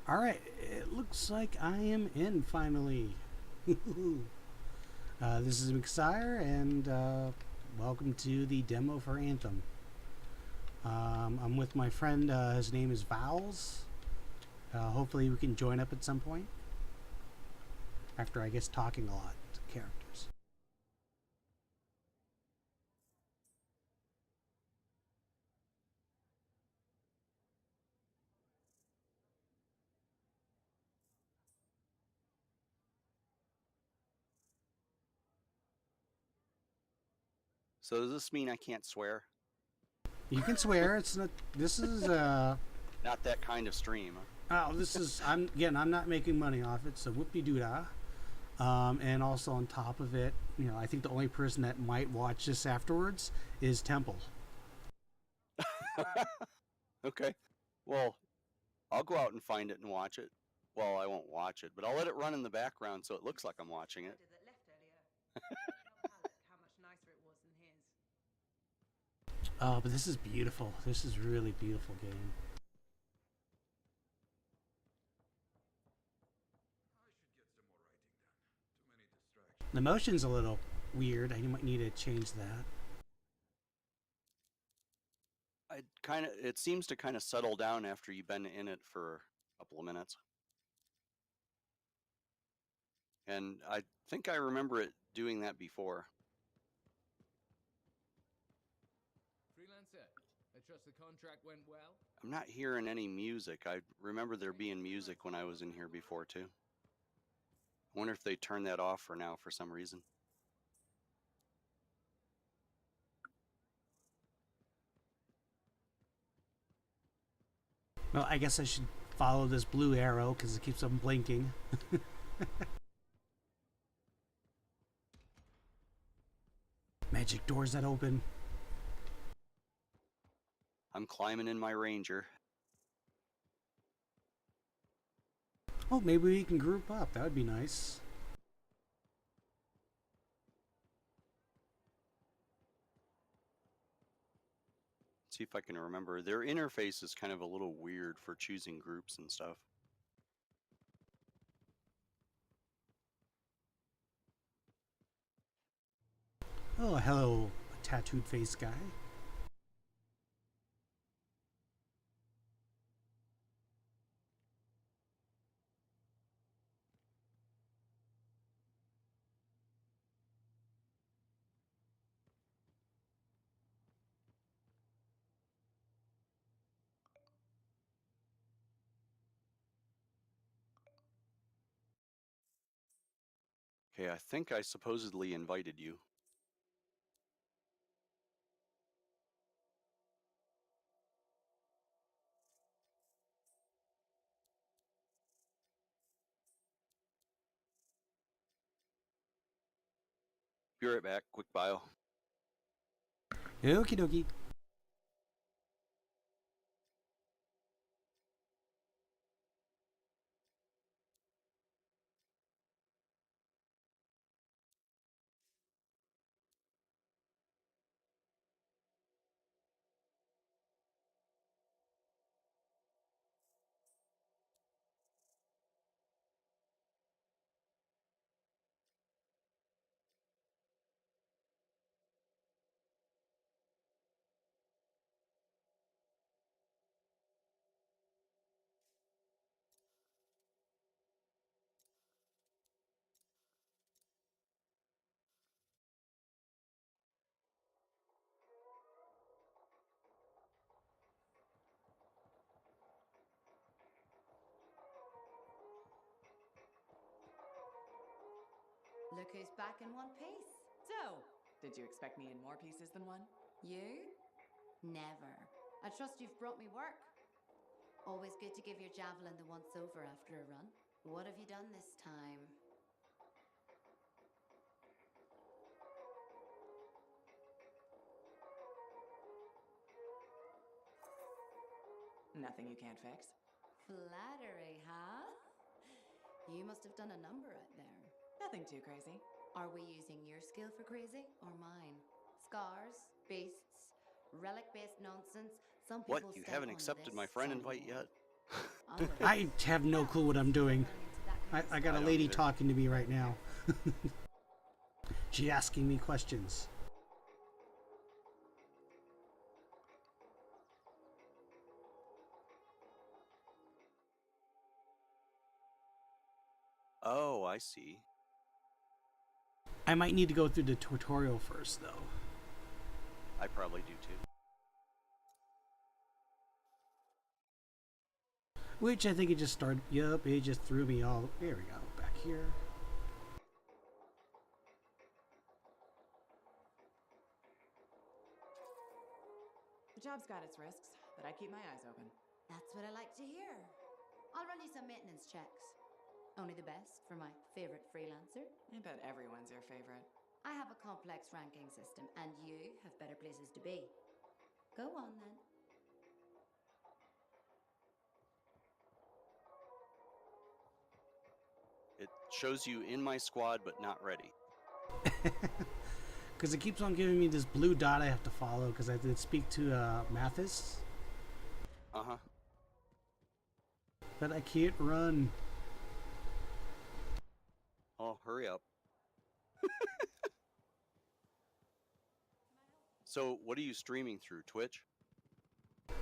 All right, it looks like I am in finally. This is McSire, and welcome to the demo for Anthem. I'm with my friend. His name is Vowels. Hopefully, we can join up at some point after, I guess, talking a lot to characters. So does this mean I can't swear? You can swear. It's not. This is. Not that kind of stream. Oh, this is. I'm again. I'm not making money off it, so whoop de doo dah. And also on top of it, I think the only person that might watch this afterwards is Temple. Okay. Well, I'll go out and find it and watch it. Well, I won't watch it, but I'll let it run in the background so it looks like I'm watching it. That left earlier. How much nicer it was than his. Oh, but this is beautiful. This is really beautiful game. The motion's a little weird. I might need to change that. It seems to kind of settle down after you've been in it for a couple of minutes. And I think I remember it doing that before. Freelancer, I trust the contract went well. I'm not hearing any music. I remember there being music when I was in here before too. I wonder if they turned that off for now for some reason. Well, I guess I should follow this blue arrow because it keeps on blinking. Magic doors that open. I'm climbing in my Ranger. Oh, maybe we can group up. That would be nice. See if I can remember. Their interface is kind of a little weird for choosing groups and stuff. Oh, hello, tattooed face guy. Okay, I think I supposedly invited you. Be right back. Quick bio. Okie dokie. Look who's back in one piece. So, did you expect me in more pieces than one? You? Never. I trust you've brought me work. Always good to give your javelin the once over after a run. What have you done this time? Nothing you can't fix. Flattery, huh? You must have done a number out there. Nothing too crazy. Are we using your skill for crazy or mine? Scars, beasts, relic-based nonsense. Some What? people You stay haven't on accepted this my friend side of invite the wall. yet? I have no clue what I'm doing. I got a don't lady either. talking to me right now. She's asking me questions. Oh, I see. I might need to go through the tutorial first, though. I probably do too. Which I think it just started. Yup, it just threw me all. There we go. Back here. The job's got its risks, but I keep my eyes open. That's what I like to hear. I'll run you some maintenance checks. Only the best for my favorite freelancer. I bet everyone's your favorite. I have a complex ranking system, and you have better places to be. Go on then. It shows you in my squad, but not ready. Because it keeps on giving me this blue dot I have to follow because I did speak to Mathis. Uh-huh. But I can't run. Oh, hurry up. So, what are you streaming through? Twitch?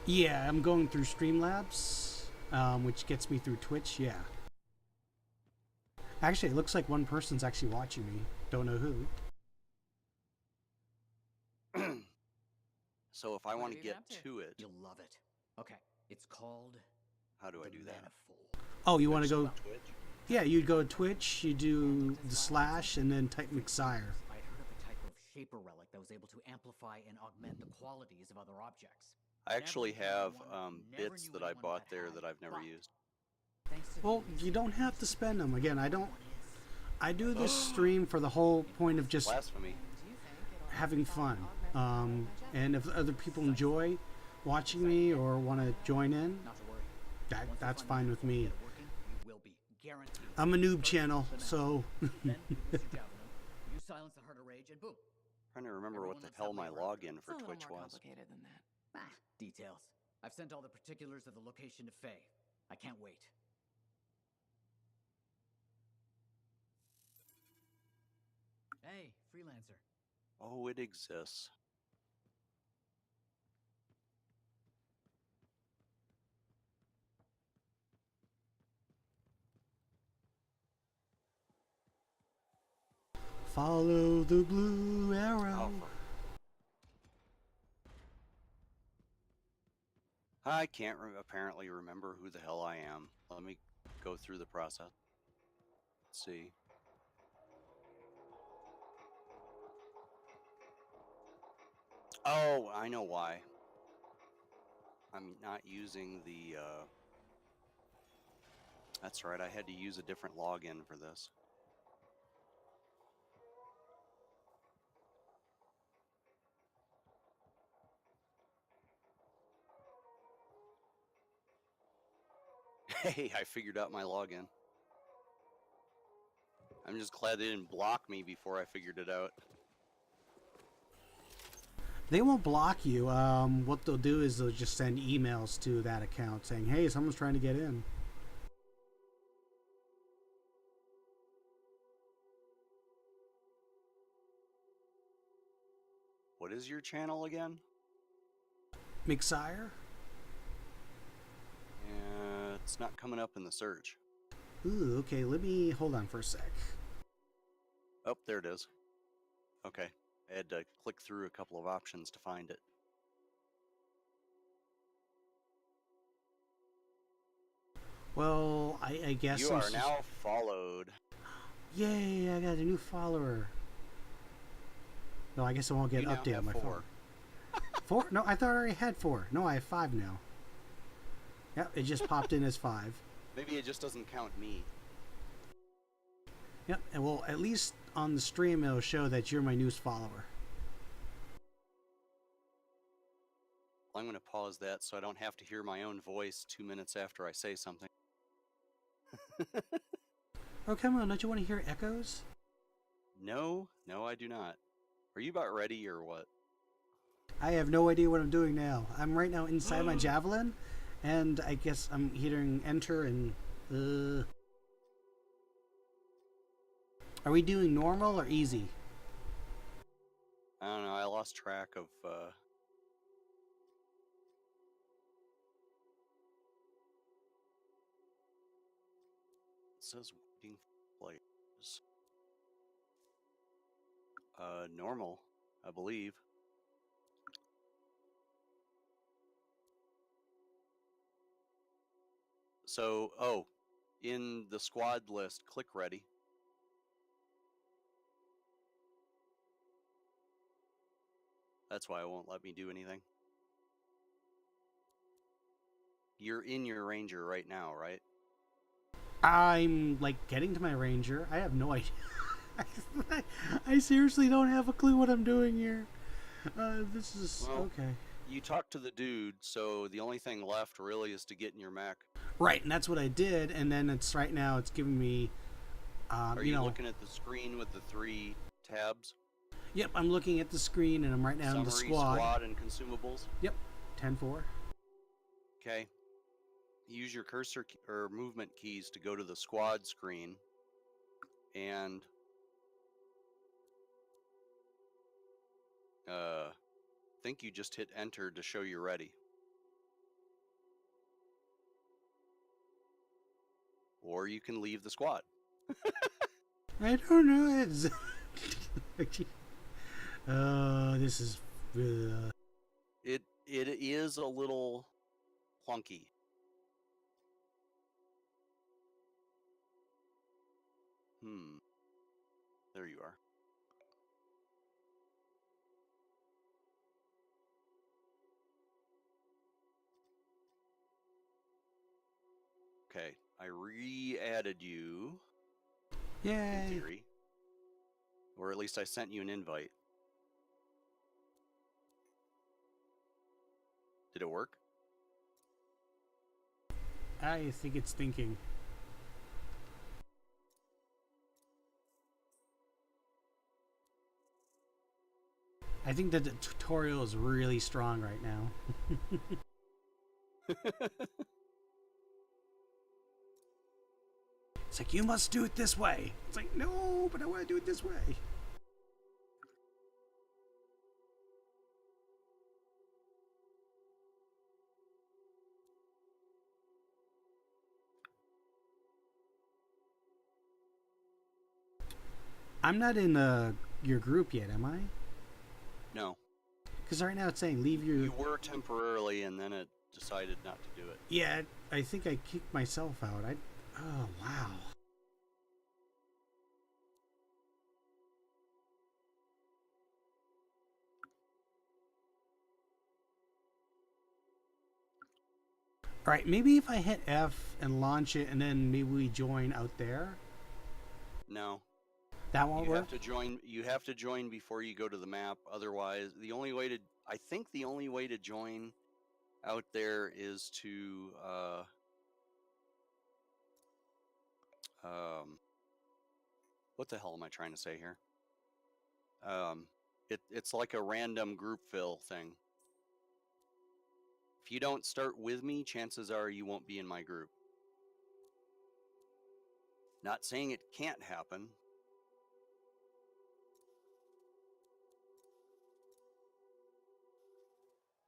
Yeah, I'm going through Streamlabs, which gets me through Twitch, yeah. Actually, it looks like one person's actually watching me. Don't know who. So, if I What want have to you get been up to it, You'll love it. Okay, it's called how do I the do that? Manifold. Oh, you want to go... Twitch? Yeah, you'd go to Twitch, you do the slash, and then type Mixire. I heard of a type of shaper relic that was able to amplify and augment the qualities of other objects. I actually Never knew have anyone- bits never that knew I anyone bought that there had, that I've never but used. thanks to the Well, you don't have to spend them. Again, I don't... I do this stream for the whole point of just Blasphemy. Do you think it'll having amplify fun. and augment my And if other people enjoy watching me or want to join in, Not to worry. Once you that's find fine out with how to me. get it working, you will be guaranteed. I'm a noob First, channel, the so... Then you use your javelin, you silence the heart of rage, and boom. Trying to remember what Everyone the lets hell that my labor out. login It's for a little Twitch more was. complicated than that. Ah, details. I've sent all the particulars of the location to Faye. I can't wait. Hey, freelancer. Oh, it exists. Follow the blue arrow. Oh, I can't apparently remember who the hell I am. Let me go through the process. Let's see. Oh, I know why. I'm not using the, that's right, I had to use a different login for this. Hey, I figured out my login. I'm just glad they didn't block me before I figured it out. They won't block you. What they'll do is they'll just send emails to that account saying, hey, someone's trying to get in. What is your channel again? Mixire? It's not coming up in the search. Ooh, okay, let me... Hold on for a sec. Oh, there it is. Okay. I had to click through a couple of options to find it. Well, I guess... You are now followed. Yay, I got a new follower. No, I guess I won't get You an now update have on my 4. phone. 4? No, I thought I already had 4. No, I have 5 now. Yep, it just popped in as 5. Maybe it just doesn't count me. Yep, and well, at least on the stream it'll show that you're my newest follower. I'm going to pause that so I don't have to hear my own voice 2 minutes after I say something. Oh, come on, don't you want to hear echoes? No, I do not. Are you about ready or what? I have no idea what I'm doing now. I'm right now inside my javelin, And I guess I'm hitting enter and... Are we doing normal or easy? I don't know. I lost track of. It says waiting for players. Normal, I believe. So, in the squad list, click ready. That's why it won't let me do anything. You're in your ranger right now, right? I'm like getting to my ranger. I have no idea. I seriously don't have a clue what I'm doing here. This is Well, okay. You talked to the dude, so the only thing left really is to get in your mech. Right, and that's what I did. And then it's right now. It's giving me. Are you looking at the screen with the 3 tabs? Yep, I'm looking at the screen, and I'm right now in the Summary, squad. squad, and consumables. Yep, 10-4. Okay. Use your cursor or movement keys to go to the squad screen, and think you just hit enter to show you're ready. Or you can leave the squad. I don't know. It's this is. It is a little clunky. There you are. Okay, I re-added you. In Yay! theory. Or at least I sent you an invite. Did it work? I think it's thinking. I think that the tutorial is really strong right now. It's like, you must do it this way. It's like, no, but I want to do it this way. I'm not in your group yet, am I? No. Because right now it's saying leave your... You were temporarily, and then it decided not to do it. Yeah, I think I kicked myself out. Oh, wow. Alright, maybe if I hit F and launch it and then maybe we join out there. No. That won't work? You have to join before you go to the map. Otherwise, I think the only way to join out there is to what the hell am I trying to say here? It's like a random group fill thing. If you don't start with me, chances are you won't be in my group. Not saying it can't happen.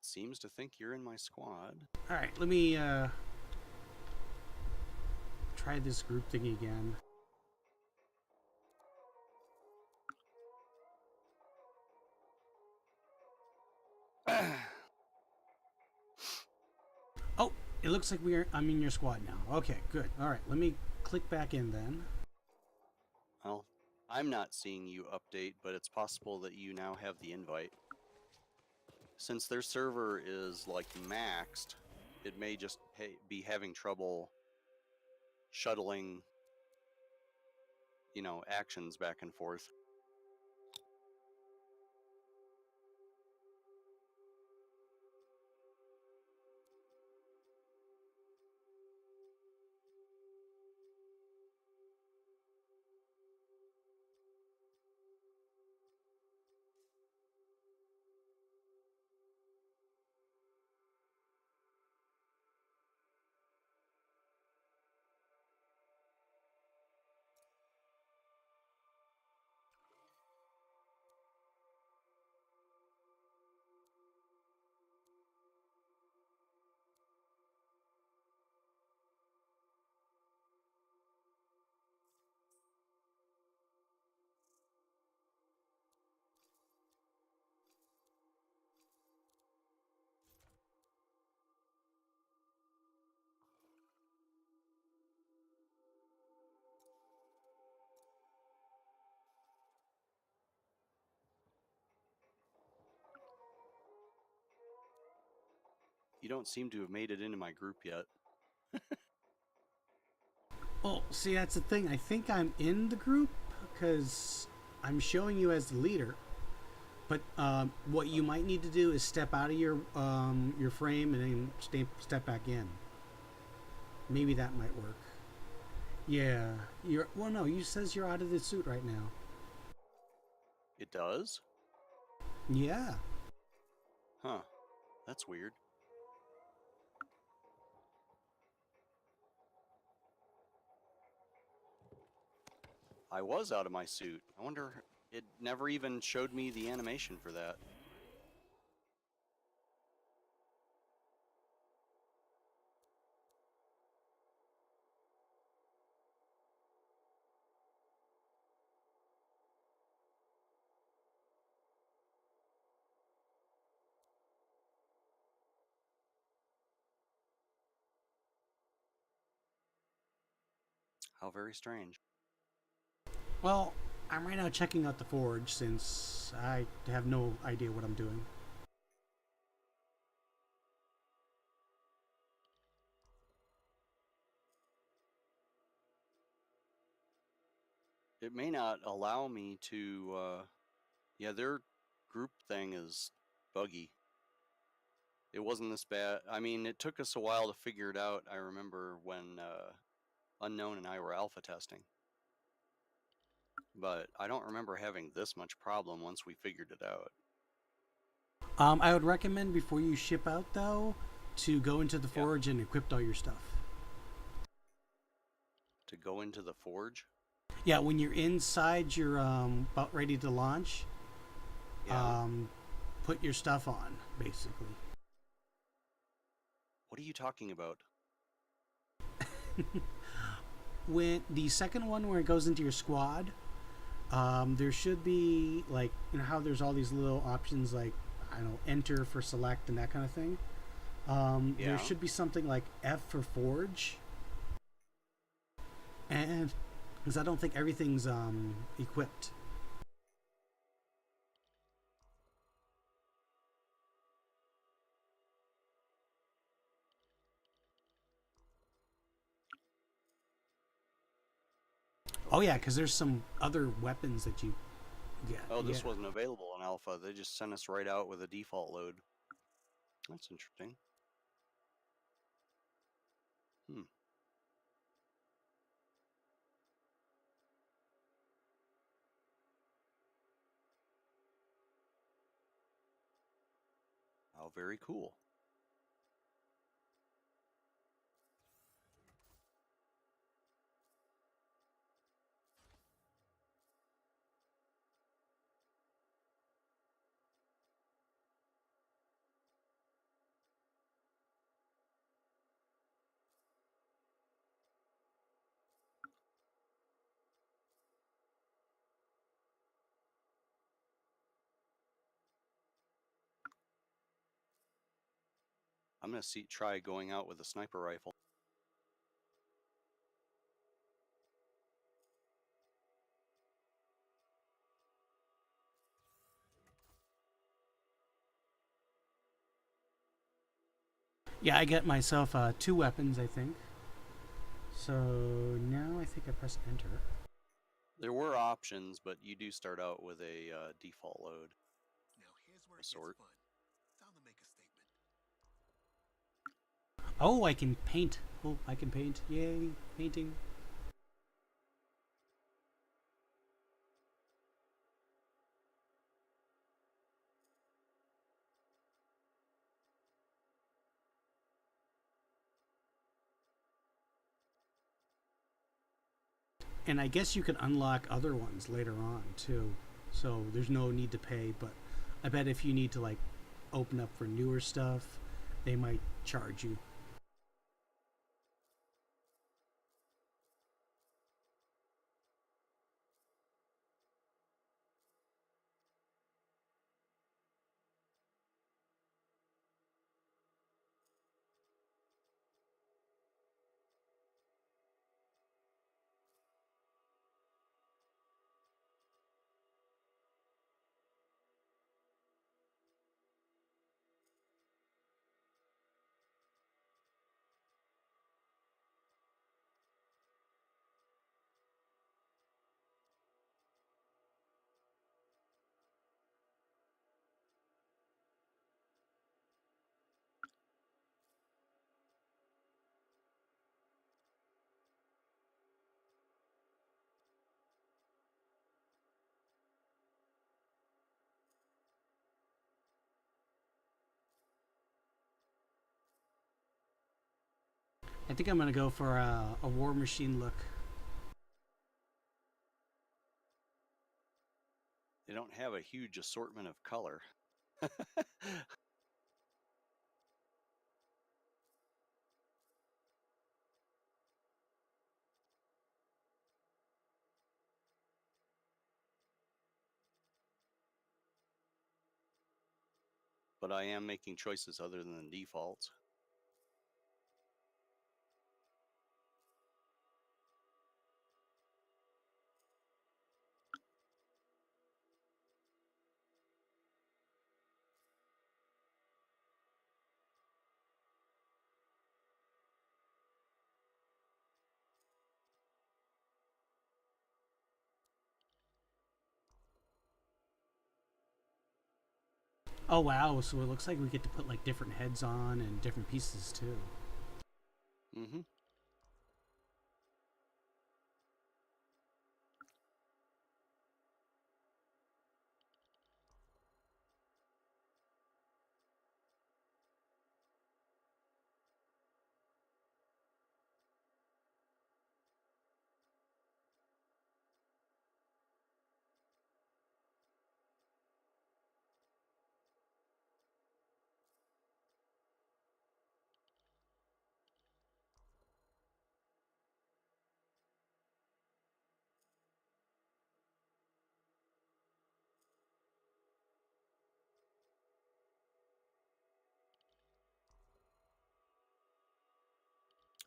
Seems to think you're in my squad. Alright, let me try this group thing again. Oh, it looks like I'm in your squad now. Okay, good. Alright, let me click back in then. Well, I'm not seeing you update, but it's possible that you now have the invite. Since their server is like maxed, it may just be having trouble shuttling, actions back and forth. You don't seem to have made it into my group yet. Well, see, that's the thing. I think I'm in the group because I'm showing you as the leader. But what you might need to do is step out of your frame and then step back in. Maybe that might work. Yeah, you're. Well, no, you says you're out of the suit right now. It does? Yeah. Huh. That's weird. I was out of my suit. I wonder, it never even showed me the animation for that. How very strange. Well, I'm right now checking out the forge since I have no idea what I'm doing. It may not allow me to, yeah, their group thing is buggy. It wasn't this bad. I mean, it took us a while to figure it out. I remember when Unknown and I were alpha testing. But I don't remember having this much problem once we figured it out. I would recommend before you ship out though to go into the forge and equip all your stuff. To go into the forge? Yeah, when you're inside your about ready to launch, Yeah. put your stuff on basically. What are you talking about? When the second one where it goes into your squad, there should be like how there's all these little options like I don't know, enter for select and that kind of thing. There should be something like F for forge, and because I don't think everything's equipped. Oh yeah, because there's some other weapons that you get. Oh, this wasn't available in alpha. They just sent us right out with a default load. That's interesting. How very cool. I'm going to try going out with a sniper rifle. Yeah, I get myself 2 weapons, I think. So now I think I press enter. There were options, but you do start out with a default load. Now here's where it gets fun. Time to make a statement. Oh, I can paint. Oh, I can paint. Yay, painting. And I guess you can unlock other ones later on too. So there's no need to pay, but I bet if you need to like open up for newer stuff, they might charge you. I think I'm gonna go for a War Machine look. They don't have a huge assortment of color. But I am making choices other than defaults. Oh wow, so it looks like we get to put like different heads on and different pieces too. Mm-hmm.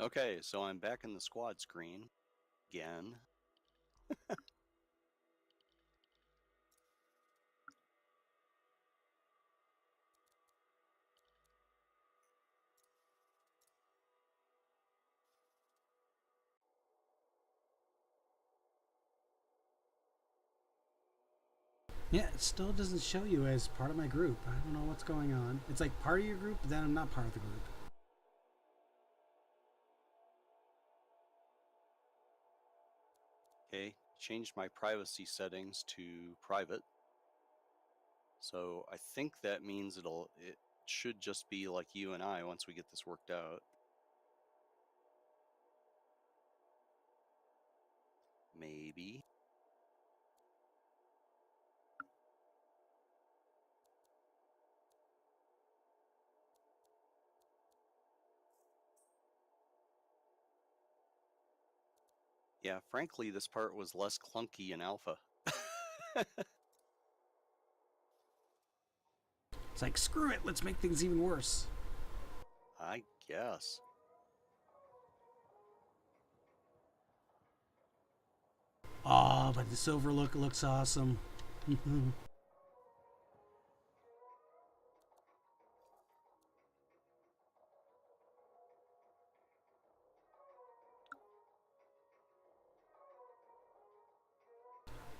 Okay, so I'm back in the squad screen again. Yeah, it still doesn't show you as part of my group. I don't know what's going on. It's like part of your group, but then I'm not part of the group. Okay, changed my privacy settings to private. So I think that means it should just be like you and I once we get this worked out. Maybe. Yeah, frankly, this part was less clunky in alpha. It's like, screw it, let's make things even worse. I guess. Oh, but the silver look looks awesome.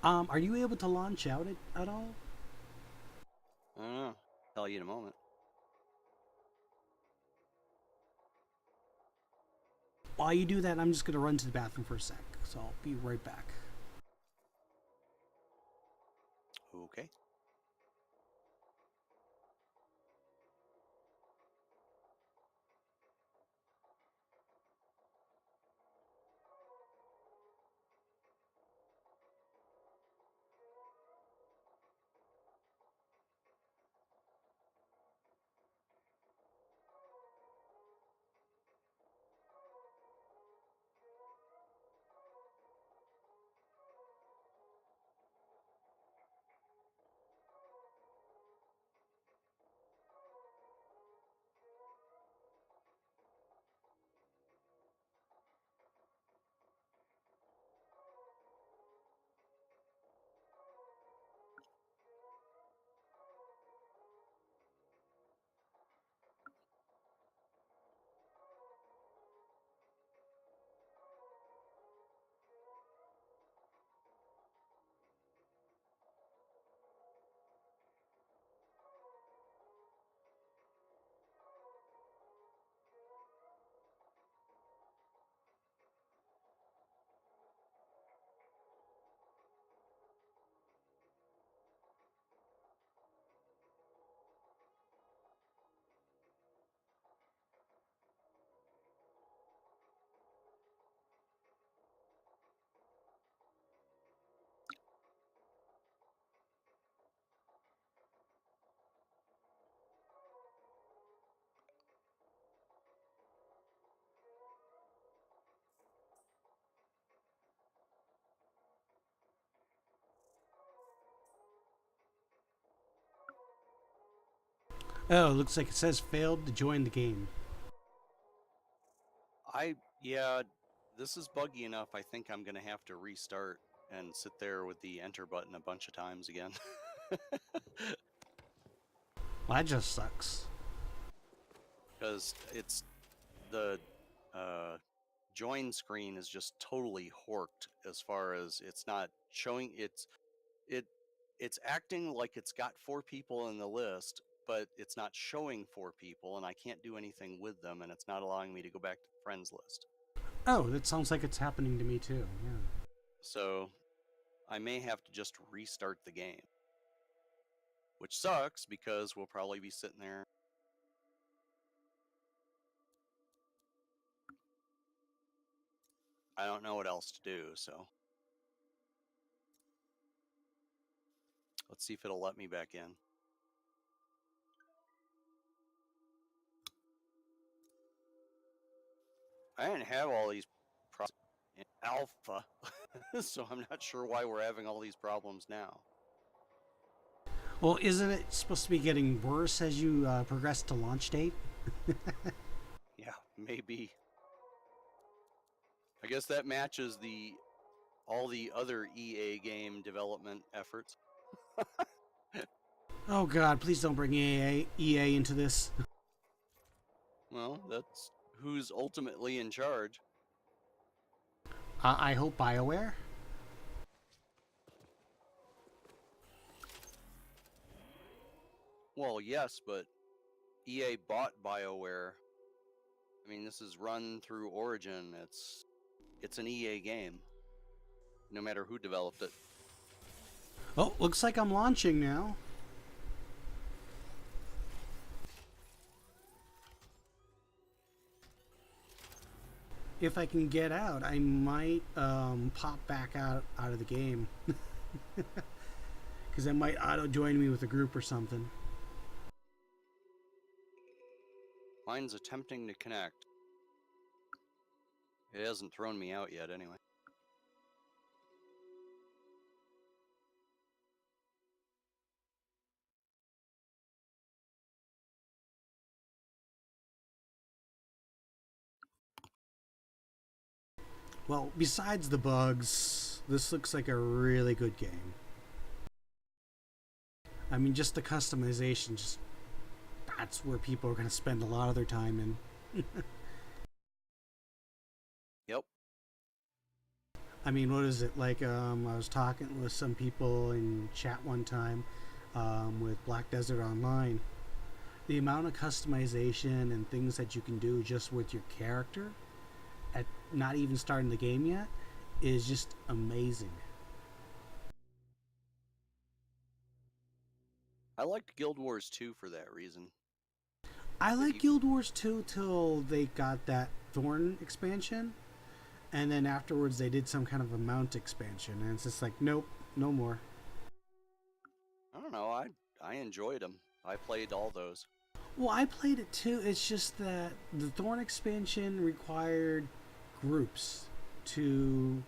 Are you able to launch out at all? I don't know. Tell you in a moment. While you do that, I'm just gonna run to the bathroom for a sec, so I'll be right back. Okay. Oh, it looks like it says failed to join the game. Yeah, this is buggy enough. I think I'm gonna have to restart and sit there with the enter button a bunch of times again. Well, that just sucks. Because it's the uh, join screen is just totally horked as far as it's not showing it it's acting like it's got 4 people in the list, but it's not showing 4 people, and I can't do anything with them, and it's not allowing me to go back to the friends list. Oh, that sounds like it's happening to me too. Yeah. So I may have to just restart the game, which sucks because we'll probably be sitting there. I don't know what else to do, so let's see if it'll let me back in. I didn't have all these problems in alpha, so I'm not sure why we're having all these problems now. Well, isn't it supposed to be getting worse as you progress to launch date? Yeah, maybe. I guess that matches all the other EA game development efforts. Oh God, please don't bring EA into this. Well, that's who's ultimately in charge. I hope BioWare. Well, yes, but EA bought BioWare. I mean, this is run through Origin. It's an EA game, no matter who developed it. Oh, looks like I'm launching now. If I can get out, I might pop back out of the game. Because it might auto-join me with a group or something. Mine's attempting to connect. It hasn't thrown me out yet, anyway. Well, besides the bugs, this looks like a really good game. I mean, just the customization, that's where people are going to spend a lot of their time in. Yep. I mean, what is it? Like, I was talking with some people in chat one time with Black Desert Online. The amount of customization and things that you can do just with your character, at not even starting the game yet, is just amazing. I liked Guild Wars 2 for that reason. I like Guild Wars 2 till they got that Thorn expansion, and then afterwards they did some kind of a mount expansion, and it's just like, nope, no more. I don't know. I enjoyed them. I played all those. Well, I played it too. It's just that the Thorn expansion required groups to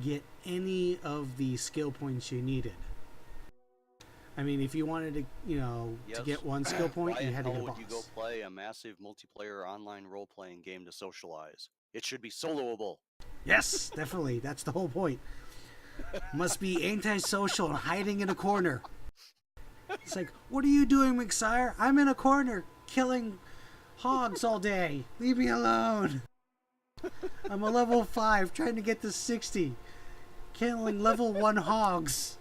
get any of the skill points you needed. I mean, if you wanted to, Yes. to get one skill point, Why you in had to hell get a would you go boss. play a massive multiplayer online role-playing game to socialize? It should be soloable. Yes, definitely. That's the whole point. Must be antisocial and hiding in a corner. It's like, what are you doing, McSire? I'm in a corner killing hogs all day. Leave me alone. I'm a level 5 trying to get to 60. Killing level 1 hogs.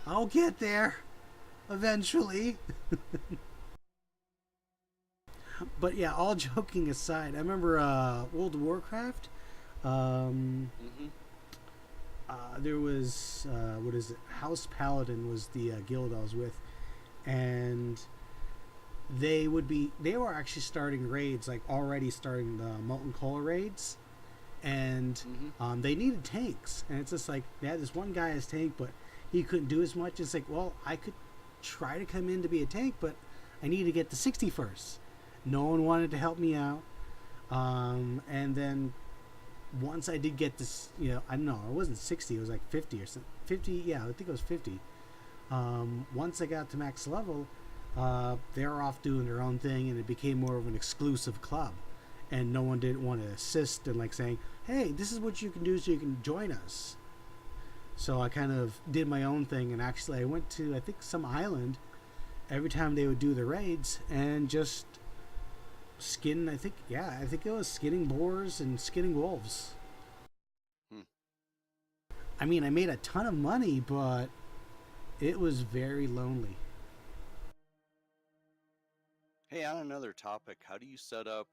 I'll get there. Eventually. But yeah, all joking aside, I remember World of Warcraft. There was, what is it? House Paladin was the guild I was with. And they were actually starting raids, like already starting the Molten Cola raids. And they needed tanks. And it's just like, they had this one guy as tank, but he couldn't do as much. It's like, well, I could try to come in to be a tank, but I need to get to 60 first. No one wanted to help me out. And then once I did get this, I don't know, it wasn't 60, it was like 50 or something. 50, yeah, I think it was 50. Once I got to max level, they were off doing their own thing, and it became more of an exclusive club. And no one didn't want to assist in like saying, "Hey, this is what you can do, so you can join us." So I kind of did my own thing, and actually I went to, I think, some island every time they would do the raids and just skin. I think it was skinning boars and skinning wolves. Hmm. I mean, I made a ton of money, but it was very lonely. Hey, on another topic, how do you set up?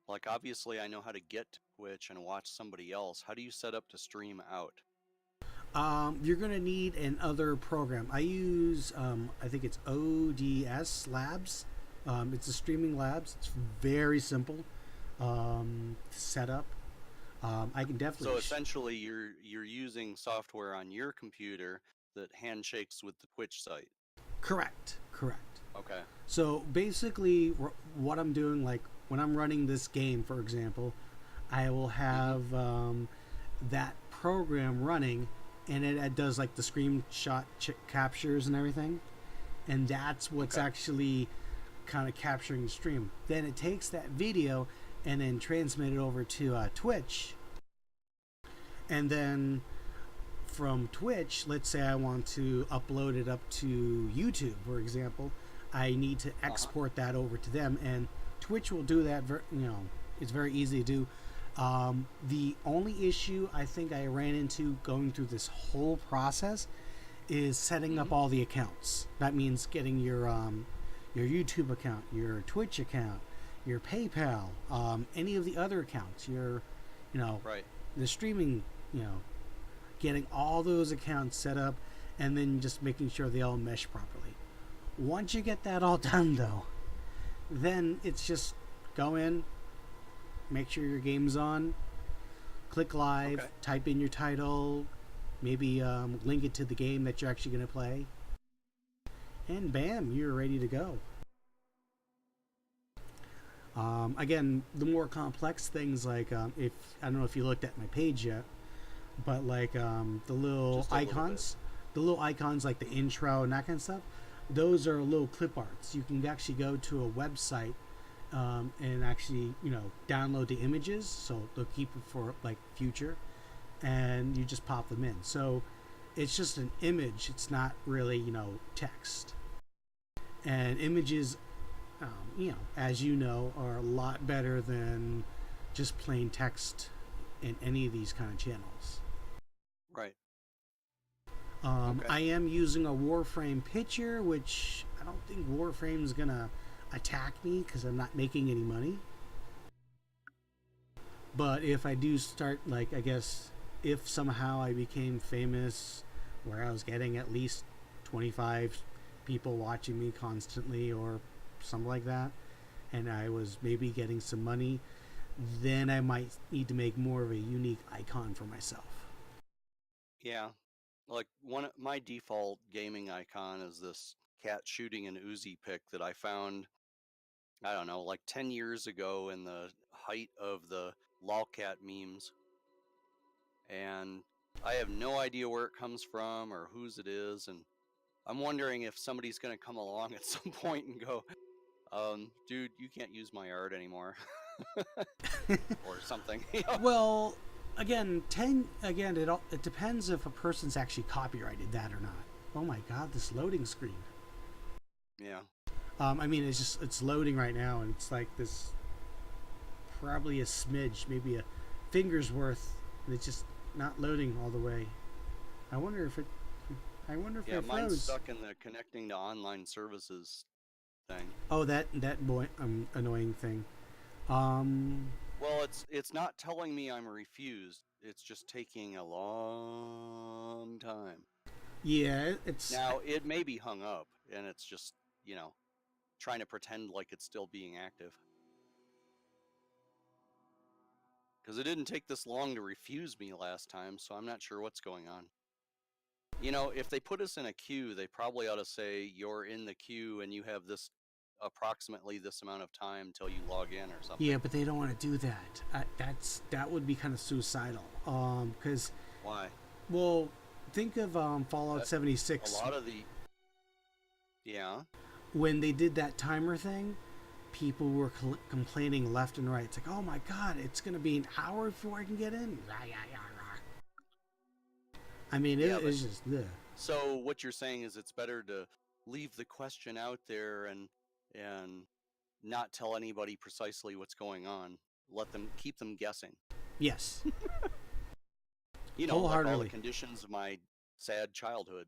Like, obviously, I know how to get to Twitch and watch somebody else. How do you set up to stream out? You're gonna need another program. I use, I think it's ODS Labs. It's a streaming labs. It's very simple to set up. I can definitely. So essentially, you're using software on your computer that handshakes with the Twitch site. Correct. Okay. So basically, what I'm doing, like when I'm running this game, for example, I will have that program running, and it does like the screenshot captures and everything, and that's what's actually kind of capturing the stream. Then it takes that video and then transmit it over to Twitch, and then from Twitch, let's say I want to upload it up to YouTube, for example, I need to export that over to them, and Twitch will do that. It's very easy to do. The only issue I think I ran into going through this whole process is setting up all the accounts. That means getting your YouTube account, your Twitch account, your PayPal, any of the other accounts, the streaming, getting all those accounts set up, and then just making sure they all mesh properly. Once you get that all done, though, then it's just go in, make sure your game's on, click live, type in your title, maybe link it to the game that you're actually going to play, and bam, you're ready to go. Again, the more complex things, like if I don't know if you looked at my page yet, but like the little icons like the intro and that kind of stuff, those are little clip arts. You can actually go to a website and actually download the images, so they'll keep it for like future, and you just pop them in. So it's just an image. It's not really text. And images, as you know, are a lot better than just plain text in any of these kind of channels. Right. I am using a Warframe picture, which I don't think Warframe's gonna attack me because I'm not making any money. But if I do start, like, I guess if somehow I became famous where I was getting at least 25 people watching me constantly or something like that, and I was maybe getting some money, then I might need to make more of a unique icon for myself. Yeah. Like my default gaming icon is this cat shooting an Uzi pic that I found, I don't know, like 10 years ago in the height of the lolcat memes. And I have no idea where it comes from or whose it is, and I'm wondering if somebody's going to come along at some point and go, dude, you can't use my art anymore. Or something. Well, again, it depends if a person's actually copyrighted that or not. Oh my god, this loading screen. Yeah. I mean, it's loading right now, and it's like this, probably a smidge, maybe a finger's worth, and it's just not loading all the way. I wonder if it froze. Mine's stuck in the connecting to online services thing. Oh, that annoying thing. Well, it's not telling me I'm refused. It's just taking a long time. Yeah, it's Now it may be hung up, and it's just trying to pretend like it's still being active. Because it didn't take this long to refuse me last time, so I'm not sure what's going on. If they put us in a queue, they probably ought to say you're in the queue and you have this approximately this amount of time till you log in or something. Yeah, but they don't want to do that. That would be kind of suicidal. Because why? Well, think of Fallout 76. Yeah. When they did that timer thing, people were complaining left and right. It's like, oh my god, it's going to be an hour before I can get in. I mean, Yeah, it's just, ugh. So what you're saying is it's better to leave the question out there and not tell anybody precisely what's going on. Let them keep them guessing. Yes. You know, like all the Wholeheartedly. conditions of my sad childhood.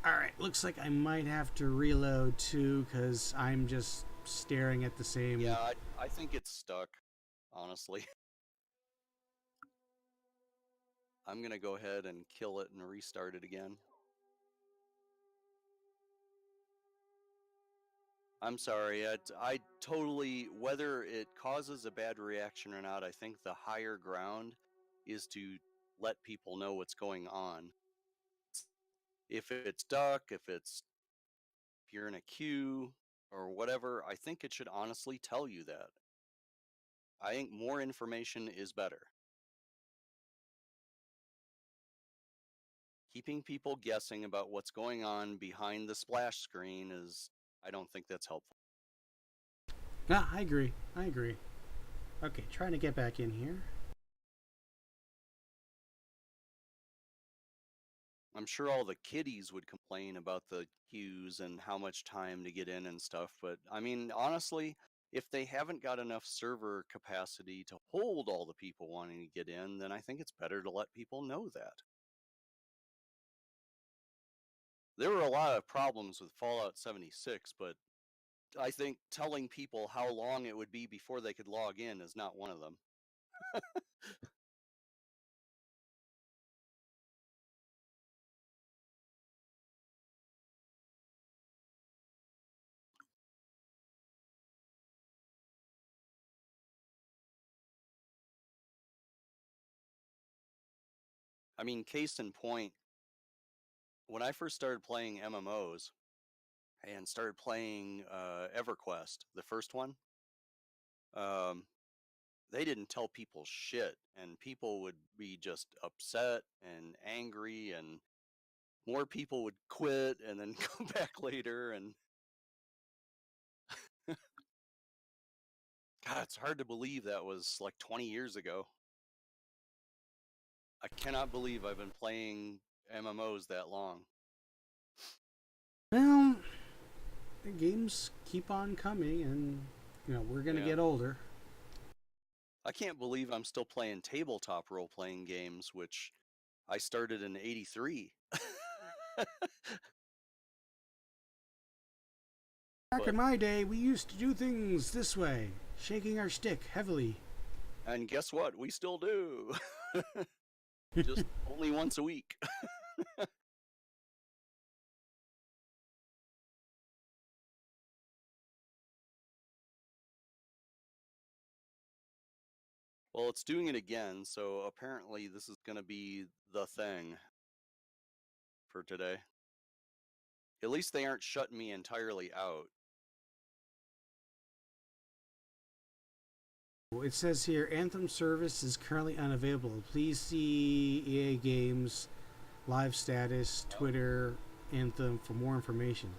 Alright, looks like I might have to reload too, because I'm just staring at the same. Yeah, I think it's stuck, honestly. I'm going to go ahead and kill it and restart it again. I'm sorry. I totally, whether it causes a bad reaction or not, I think the higher ground is to let people know what's going on. If it's stuck, if you're in a queue or whatever, I think it should honestly tell you that. I think more information is better. Keeping people guessing about what's going on behind the splash screen I don't think that's helpful. Yeah, I agree. Okay, trying to get back in here. I'm sure all the kiddies would complain about the queues and how much time to get in and stuff, but I mean, honestly, if they haven't got enough server capacity to hold all the people wanting to get in, then I think it's better to let people know that. There were a lot of problems with Fallout 76, but I think telling people how long it would be before they could log in is not one of them. I mean, case in point, when I first started playing MMOs and started playing EverQuest, the first one, um, they didn't tell people shit, and people would be just upset and angry, and more people would quit and then come back later. And God, it's hard to believe that was like 20 years ago. I cannot believe I've been playing MMOs that long. Well, the games keep on coming, and we're gonna get older. I can't believe I'm still playing tabletop role-playing games, which I started in '83. Back in my day, we used to do things this way, shaking our stick heavily. And guess what? We still do. Just only once a week. Well, it's doing it again, so apparently this is going to be the thing for today. At least they aren't shutting me entirely out. It says here, Anthem service is currently unavailable. Please see EA Games live status, Twitter, Anthem for more information.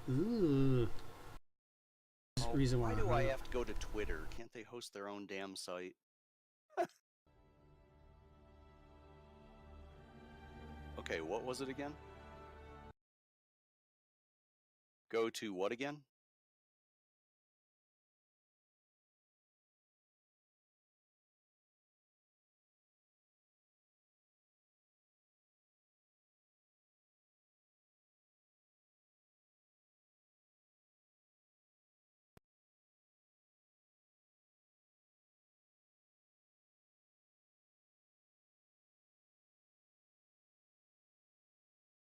Ooh. Reason why do I have to go to Twitter? Can't they host their own damn site? Okay, what was it again? Go to what again?